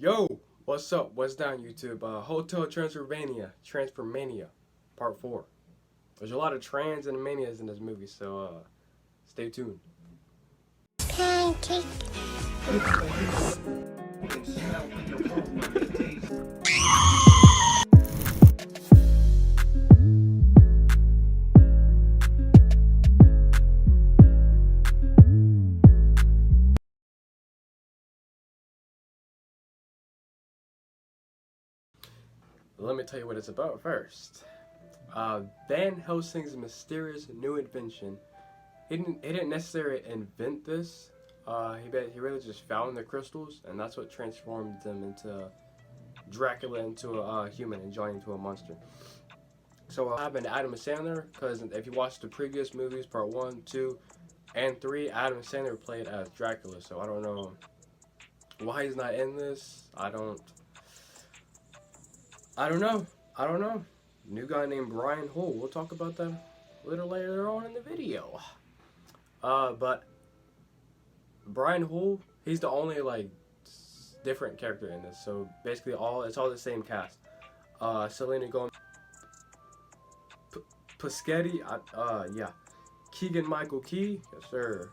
Yo, what's up? What's down, YouTube? Hotel Transylvania, Part 4. There's a lot of trans and manias in this movie, so stay tuned. Pancake. Let me tell you what it's about first. Van Helsing's mysterious new invention. He didn't necessarily invent this. He really just found the crystals, and that's what transformed them into Dracula into a human and Johnny into a monster. So I've been Adam Sandler, because if you watch the previous movies, part 1, 2, and 3, Adam Sandler played as Dracula. So I don't know why he's not in this. I don't know. New guy named Brian Hull. We'll talk about that a little later on in the video. But Brian Hull, he's the only different character in this. So basically, it's all the same cast. Selena Gomez, Buscemi, yeah, Keegan-Michael Key, yes sir.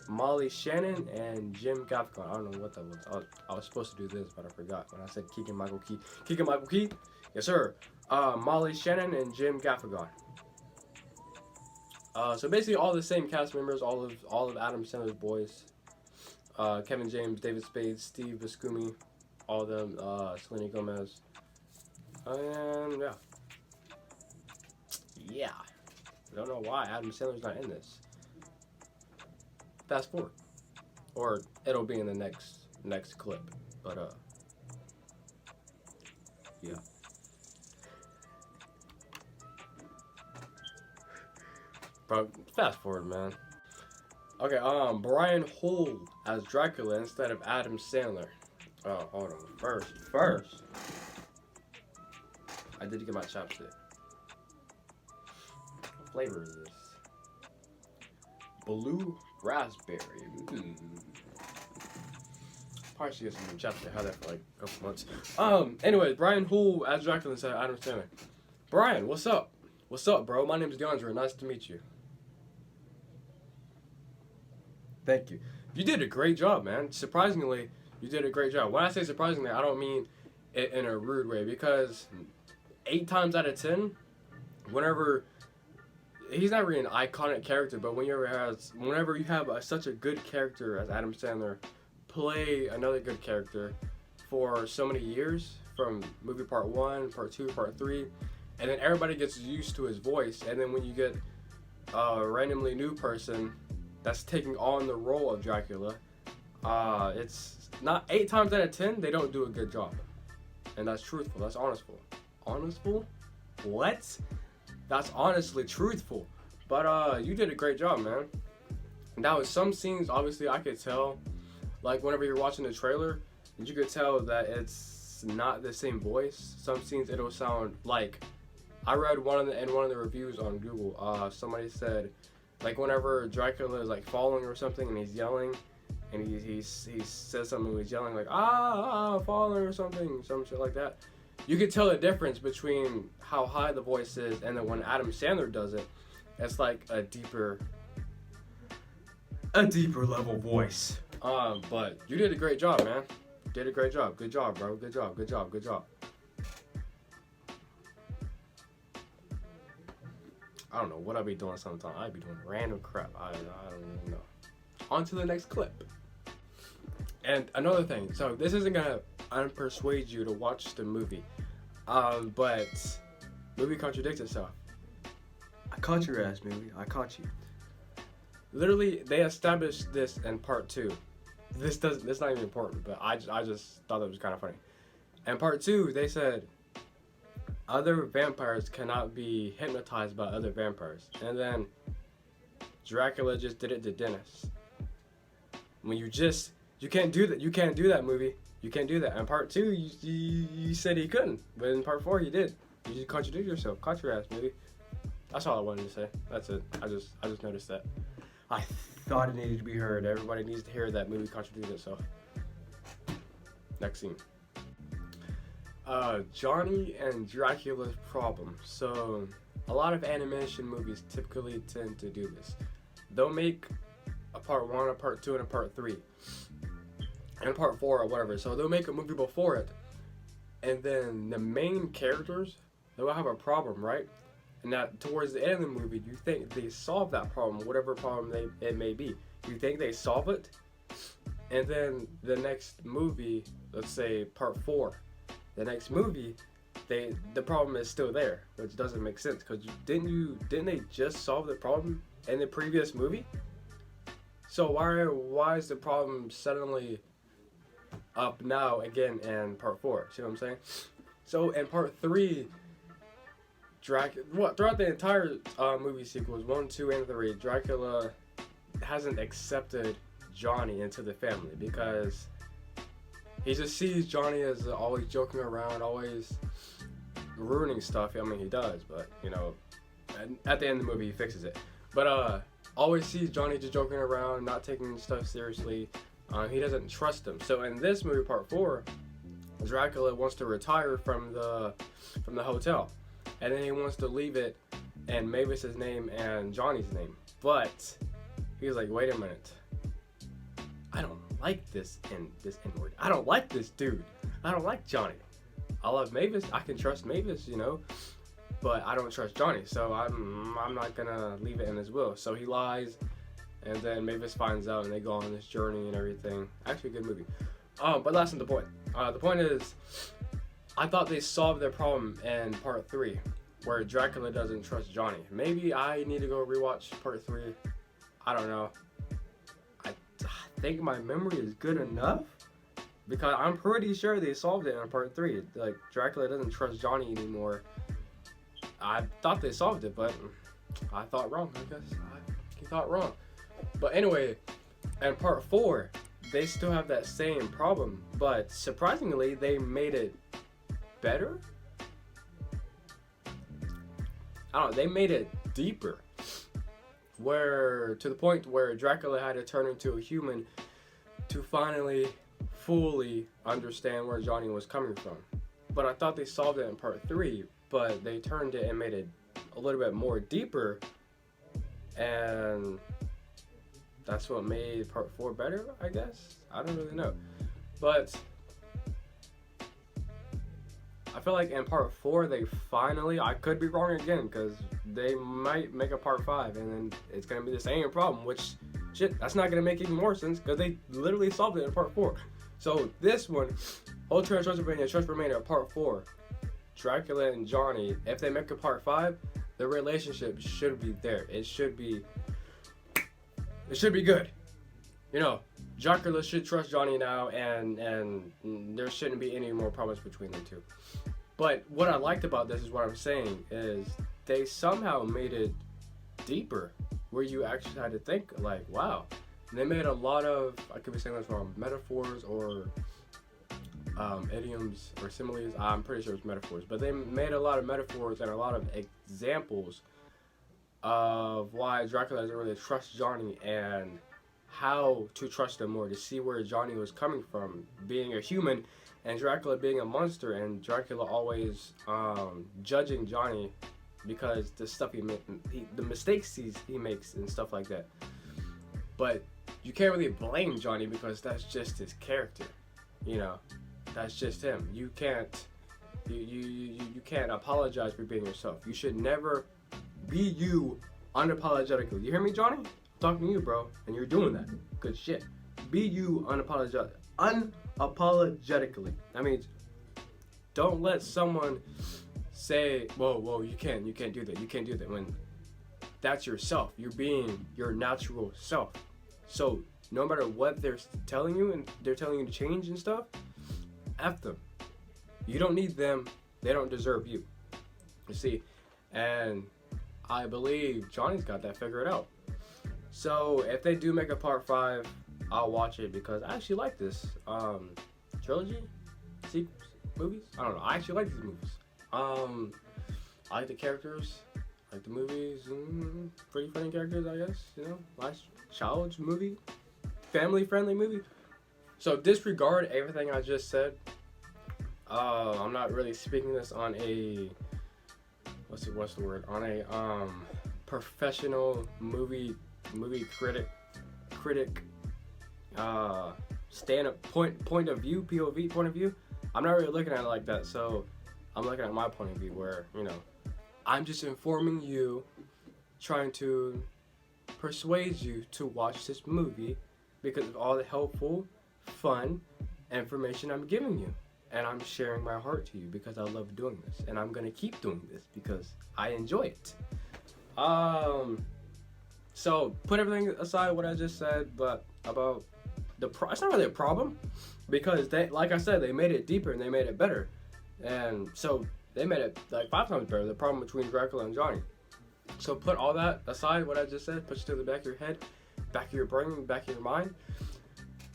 Molly Shannon and Jim Gaffigan. I don't know what that was. I was supposed to do this, but I forgot when I said Keegan-Michael Key. Keegan-Michael Key, yes sir. Molly Shannon and Jim Gaffigan. So basically all the same cast members, all of Adam Sandler's boys. Kevin James, David Spade, Steve Buscemi, all of them. Selena Gomez. And yeah. I don't know why Adam Sandler's not in this. Fast forward, or it'll be in the next clip. But yeah. Bro, fast forward, man. Okay, Brian Hull as Dracula instead of Adam Sandler. Oh, hold on. First, I did get my chopstick. What flavor is this? Blue raspberry. Probably should get some new chapter. I had that for like a couple months. Anyways, Brian Hull as Dracula instead of Adam Sandler. Brian, what's up? What's up, bro? My name is DeAndre. Nice to meet you. Thank you. You did a great job, man. Surprisingly, you did a great job. When I say surprisingly, I don't mean it in a rude way, because 8 times out of 10, whenever he's not really an iconic character, but whenever you have such a good character as Adam Sandler play another good character for so many years, from movie part 1, part 2, part 3, and then everybody gets used to his voice, and then when you get a randomly new person that's taking on the role of Dracula, it's not 8 times out of 10 they don't do a good job, and that's truthful. That's honestful. Honestful? What? That's honestly truthful. But you did a great job, man. Now, with some scenes, obviously, I could tell, like whenever you're watching the trailer, you could tell that it's not the same voice. Some scenes it'll sound like, I read one of the reviews on Google. Somebody said, like whenever Dracula is like falling or something and he's yelling, and he says something when he's yelling like falling or something, some shit like that. You could tell the difference between how high the voice is, and then when Adam Sandler does it, it's like a deeper level voice. But you did a great job, man. You did a great job. Good job, bro. Good job. I don't know what I'd be doing sometimes. I'd be doing random crap. I don't even know. On to the next clip. And another thing, so this isn't gonna unpersuade you to watch the movie, but movie contradicts itself. I caught your ass, movie. I caught you. Literally, they established this in part 2. This not even important, but I just thought it was kind of funny. In part 2, they said other vampires cannot be hypnotized by other vampires, and then Dracula just did it to Dennis. When you can't do that. You can't do that, movie. You can't do that. In part 2, you said he couldn't, but in part 4, he did. You just contradicted yourself. Caught your ass, movie. That's all I wanted to say. That's it. I just noticed that. I thought it needed to be heard. Everybody needs to hear that movie contradicted itself. Next scene. Johnny and Dracula's problem. So, a lot of animation movies typically tend to do this. They'll make a part 1, a part 2, and a part 3. And a part 4 or whatever. So, they'll make a movie before it. And then the main characters, they'll have a problem, right? And that towards the end of the movie, you think they solve that problem, whatever problem it may be. You think they solve it, and then the next movie, let's say part 4, the next movie, the problem is still there, which doesn't make sense because didn't they just solve the problem in the previous movie? So why is the problem suddenly up now again in part 4? See what I'm saying? So in part 3. Throughout the entire movie sequels, 1, 2, and 3, Dracula hasn't accepted Johnny into the family because he just sees Johnny as always joking around, always ruining stuff. I mean, he does, but, you know, at the end of the movie, he fixes it. But always sees Johnny just joking around, not taking stuff seriously. He doesn't trust him. So in this movie, part 4, Dracula wants to retire from the hotel. And then he wants to leave it in Mavis's name and Johnny's name. But he's like, wait a minute. I don't like this N-word. I don't like this dude. I don't like Johnny. I love Mavis. I can trust Mavis, you know. But I don't trust Johnny. So I'm not going to leave it in his will. So he lies. And then Mavis finds out and they go on this journey and everything. Actually, a good movie. But that's not the point. The point is, I thought they solved their problem in part 3, where Dracula doesn't trust Johnny. Maybe I need to go rewatch part 3. I don't know. I think my memory is good enough, because I'm pretty sure they solved it in part 3. Like, Dracula doesn't trust Johnny anymore. I thought they solved it, but I thought wrong, I guess. I thought wrong. But anyway, in part 4, they still have that same problem, but surprisingly, they made it better? I don't know, they made it deeper. To the point where Dracula had to turn into a human to finally fully understand where Johnny was coming from. But I thought they solved it in part 3, but they turned it and made it a little bit more deeper, and that's what made part 4 better, I guess? I don't really know. But I feel like in part 4 they finally, I could be wrong again, because they might make a part 5 and then it's going to be the same problem, which, shit, that's not going to make even more sense because they literally solved it in part 4. So this one, Hotel Transylvania part 4, Dracula and Johnny, if they make a part 5, the relationship should be there. It should be good. You know, Dracula should trust Johnny now, and there shouldn't be any more problems between the two. But what I liked about this is what I'm saying is they somehow made it deeper, where you actually had to think like, wow. And they made a lot of, I could be saying this wrong, metaphors or idioms or similes. I'm pretty sure it's metaphors, but they made a lot of metaphors and a lot of examples of why Dracula doesn't really trust Johnny and how to trust him more, to see where Johnny was coming from, being a human and Dracula being a monster, and Dracula always judging Johnny because the stuff the mistakes he makes and stuff like that. But you can't really blame Johnny because that's just his character, you know. That's just him. You can't apologize for being yourself. You should never be you unapologetically. You hear me, Johnny? I'm talking to you, bro, and you're doing that. Good shit. Be you unapologetically. I mean, don't let someone say, whoa, you can't do that. You can't do that, when that's yourself. You're being your natural self. So no matter what they're telling you and they're telling you to change and stuff, F them. You don't need them. They don't deserve you. You see, and I believe Johnny's got that figured out. So if they do make a part 5, I'll watch it because I actually like this trilogy, sequels, movies. I don't know. I actually like these movies. I like the characters, I like the movies. Pretty funny characters, I guess. You know, last child's movie, family-friendly movie. So disregard everything I just said. I'm not really speaking this on a what's the word, on a professional movie critic stand up point of view, POV point of view. I'm not really looking at it like that. So I'm looking at my point of view where, you know, I'm just informing you, trying to persuade you to watch this movie because of all the helpful, fun information I'm giving you. And I'm sharing my heart to you because I love doing this. And I'm going to keep doing this because I enjoy it. So put everything aside what I just said, but about it's not really a problem because they, like I said, they made it deeper and they made it better. And so they made it like 5 times better, the problem between Dracula and Johnny. So put all that aside, what I just said, push it to the back of your head, back of your brain, back of your mind,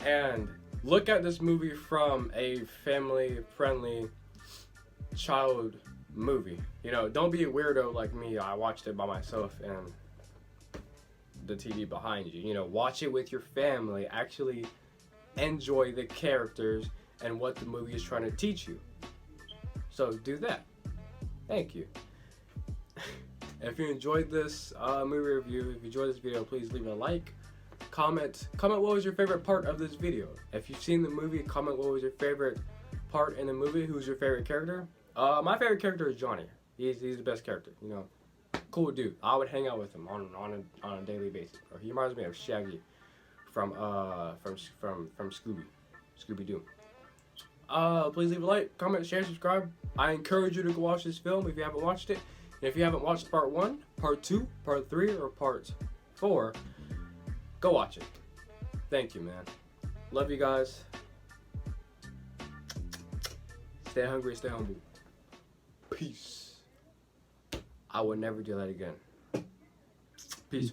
and look at this movie from a family-friendly child movie. You know, don't be a weirdo like me. I watched it by myself and the TV behind you. You know, watch it with your family. Actually enjoy the characters and what the movie is trying to teach you. So do that. Thank you. If you enjoyed this movie review, if you enjoyed this video, please leave a like. Comment what was your favorite part of this video. If you've seen the movie, comment what was your favorite part in the movie. Who's your favorite character? My favorite character is Johnny. He's the best character. You know, cool dude. I would hang out with him on a daily basis. Or he reminds me of Shaggy from Scooby Doo. Please leave a like, comment, share, subscribe. I encourage you to go watch this film if you haven't watched it. And if you haven't watched part 1, part 2, part 3, or part 4, go watch it. Thank you, man. Love you guys. Stay hungry, stay humble. Peace. I would never do that again. Peace.